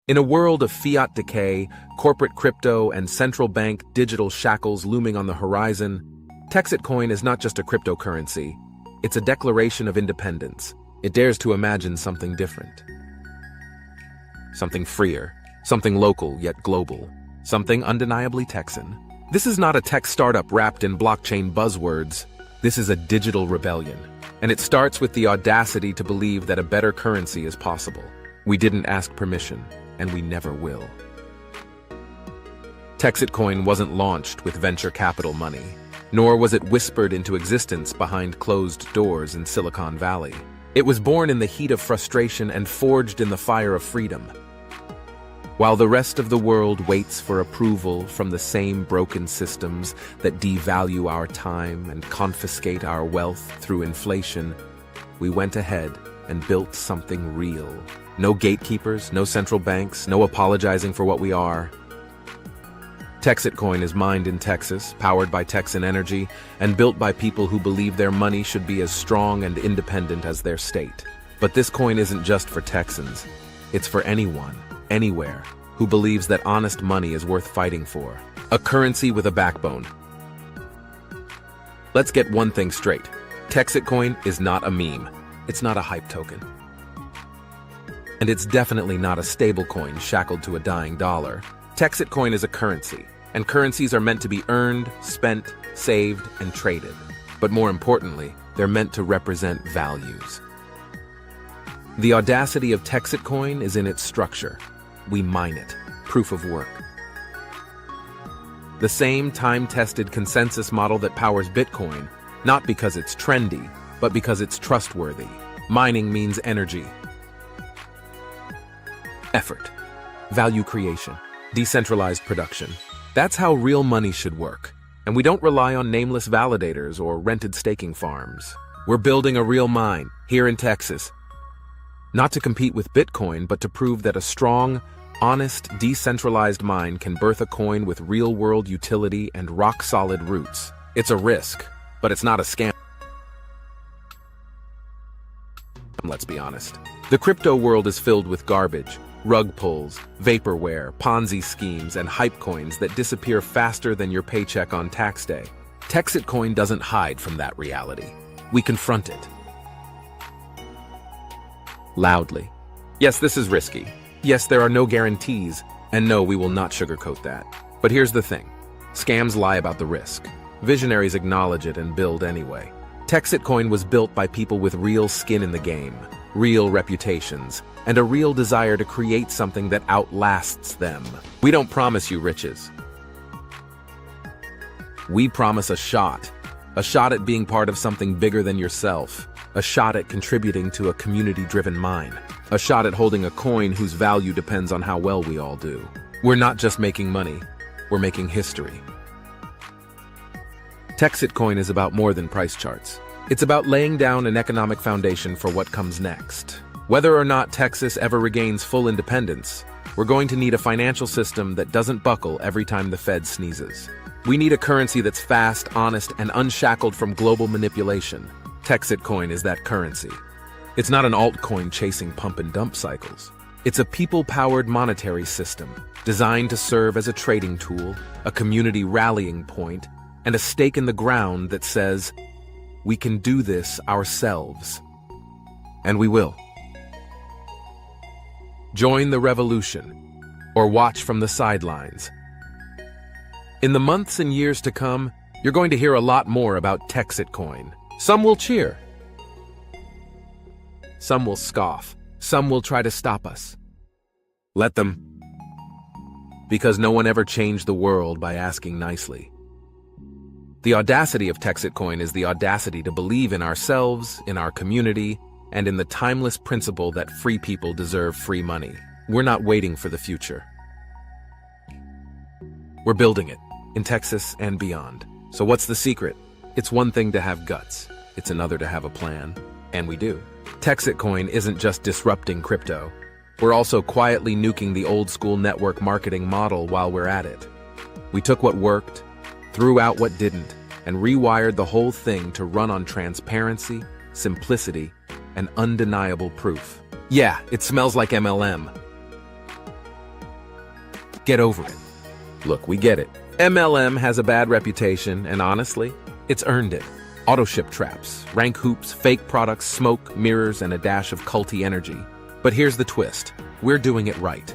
In a world of fiat decay, corporate crypto, and central bank digital shackles looming on the horizon, TexitCoin is not just a cryptocurrency. It's a declaration of independence. It dares to imagine something different. Something freer, something local yet global, something undeniably Texan. This is not a tech startup wrapped in blockchain buzzwords. This is a digital rebellion, and it starts with the audacity to believe that a better currency is possible. We didn't ask permission, and we never will. TexitCoin wasn't launched with venture capital money, nor was it whispered into existence behind closed doors in Silicon Valley. It was born in the heat of frustration and forged in the fire of freedom. While the rest of the world waits for approval from the same broken systems that devalue our time and confiscate our wealth through inflation, we went ahead and built something real. No gatekeepers, no central banks, no apologizing for what we are. TexitCoin is mined in Texas, powered by Texan energy, and built by people who believe their money should be as strong and independent as their state. But this coin isn't just for Texans. It's for anyone, anywhere, who believes that honest money is worth fighting for. A currency with a backbone. Let's get one thing straight. TexitCoin is not a meme. It's not a hype token. And it's definitely not a stablecoin shackled to a dying dollar. TexitCoin is a currency, and currencies are meant to be earned, spent, saved, and traded. But more importantly, they're meant to represent values. The audacity of TexitCoin is in its structure. We mine it, proof of work. The same time-tested consensus model that powers Bitcoin, not because it's trendy, but because it's trustworthy. Mining means energy, effort, value creation, decentralized production. That's how real money should work. And we don't rely on nameless validators or rented staking farms. We're building a real mine here in Texas. Not to compete with Bitcoin, but to prove that a strong, honest, decentralized mine can birth a coin with real-world utility and rock-solid roots. It's a risk, but it's not a scam. Let's be honest. The crypto world is filled with garbage, rug pulls, vaporware, Ponzi schemes, and hype coins that disappear faster than your paycheck on tax day. TexitCoin doesn't hide from that reality. We confront it. Loudly. Yes, this is risky. Yes, there are no guarantees. And no, we will not sugarcoat that. But here's the thing. Scams lie about the risk. Visionaries acknowledge it and build anyway. TexitCoin was built by people with real skin in the game, real reputations, and a real desire to create something that outlasts them. We don't promise you riches. We promise a shot at being part of something bigger than yourself, a shot at contributing to a community-driven mine, a shot at holding a coin whose value depends on how well we all do. We're not just making money, we're making history. TexitCoin is about more than price charts. It's about laying down an economic foundation for what comes next. Whether or not Texas ever regains full independence, we're going to need a financial system that doesn't buckle every time the Fed sneezes. We need a currency that's fast, honest, and unshackled from global manipulation. TexitCoin is that currency. It's not an altcoin chasing pump and dump cycles. It's a people-powered monetary system designed to serve as a trading tool, a community rallying point, and a stake in the ground that says, we can do this ourselves. And we will. Join the revolution, or watch from the sidelines. In the months and years to come, you're going to hear a lot more about TexitCoin. Some will cheer. Some will scoff. Some will try to stop us. Let them. Because no one ever changed the world by asking nicely. The audacity of TexitCoin is the audacity to believe in ourselves, in our community, and in the timeless principle that free people deserve free money. We're not waiting for the future. We're building it, in Texas and beyond. So what's the secret? It's one thing to have guts. It's another to have a plan. And we do. TexitCoin isn't just disrupting crypto. We're also quietly nuking the old-school network marketing model while we're at it. We took what worked, threw out what didn't, and rewired the whole thing to run on transparency, simplicity, and undeniable proof. Yeah, it smells like MLM. Get over it. Look, we get it. MLM has a bad reputation, and honestly, it's earned it. Auto-ship traps, rank hoops, fake products, smoke, mirrors, and a dash of culty energy. But here's the twist. We're doing it right.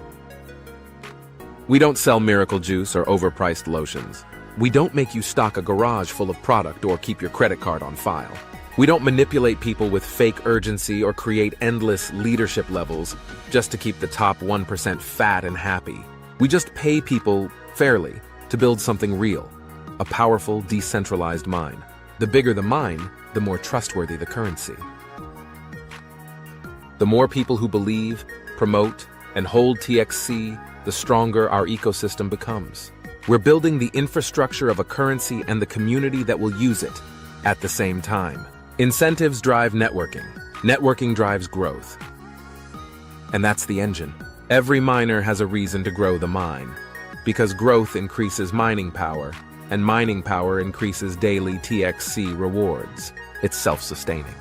We don't sell miracle juice or overpriced lotions. We don't make you stock a garage full of product or keep your credit card on file. We don't manipulate people with fake urgency or create endless leadership levels just to keep the top 1% fat and happy. We just pay people fairly to build something real, a powerful, decentralized mine. The bigger the mine, the more trustworthy the currency. The more people who believe, promote, and hold TXC, the stronger our ecosystem becomes. We're building the infrastructure of a currency and the community that will use it at the same time. Incentives drive networking. Networking drives growth. And that's the engine. Every miner has a reason to grow the mine, because growth increases mining power, and mining power increases daily TXC rewards. It's self-sustaining.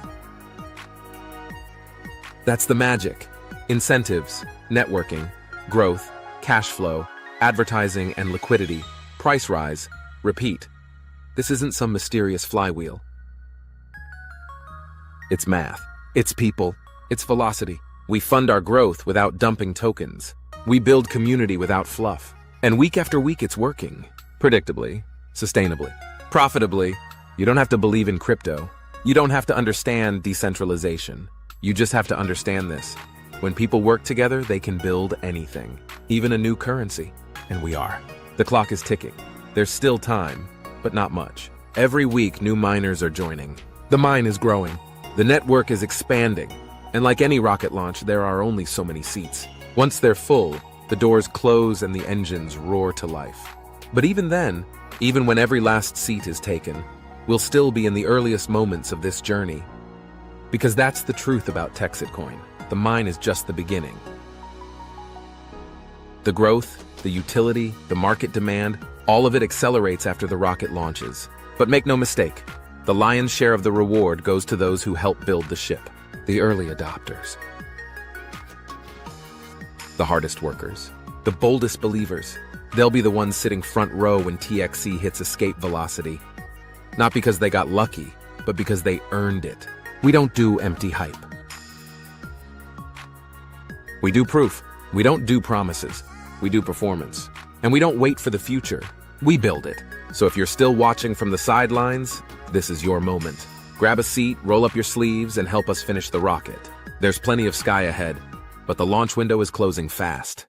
That's the magic. Incentives, networking, growth, cash flow, advertising and liquidity, price rise, repeat. This isn't some mysterious flywheel. It's math. It's people. It's velocity. We fund our growth without dumping tokens. We build community without fluff. And week after week it's working. Predictably, sustainably, profitably. You don't have to believe in crypto. You don't have to understand decentralization. You just have to understand this. When people work together, they can build anything, even a new currency. And we are. The clock is ticking. There's still time, but not much. Every week, new miners are joining. The mine is growing. The network is expanding. And like any rocket launch, there are only so many seats. Once they're full, the doors close and the engines roar to life. But even then, even when every last seat is taken, we'll still be in the earliest moments of this journey. Because that's the truth about TexitCoin. The mine is just the beginning. The growth, the utility, the market demand, all of it accelerates after the rocket launches. But make no mistake, the lion's share of the reward goes to those who help build the ship, the early adopters. The hardest workers, the boldest believers. They'll be the ones sitting front row when TXC hits escape velocity. Not because they got lucky, but because they earned it. We don't do empty hype. We do proof. We don't do promises. We do performance. And we don't wait for the future. We build it. So if you're still watching from the sidelines, this is your moment. Grab a seat, roll up your sleeves, and help us finish the rocket. There's plenty of sky ahead, but the launch window is closing fast.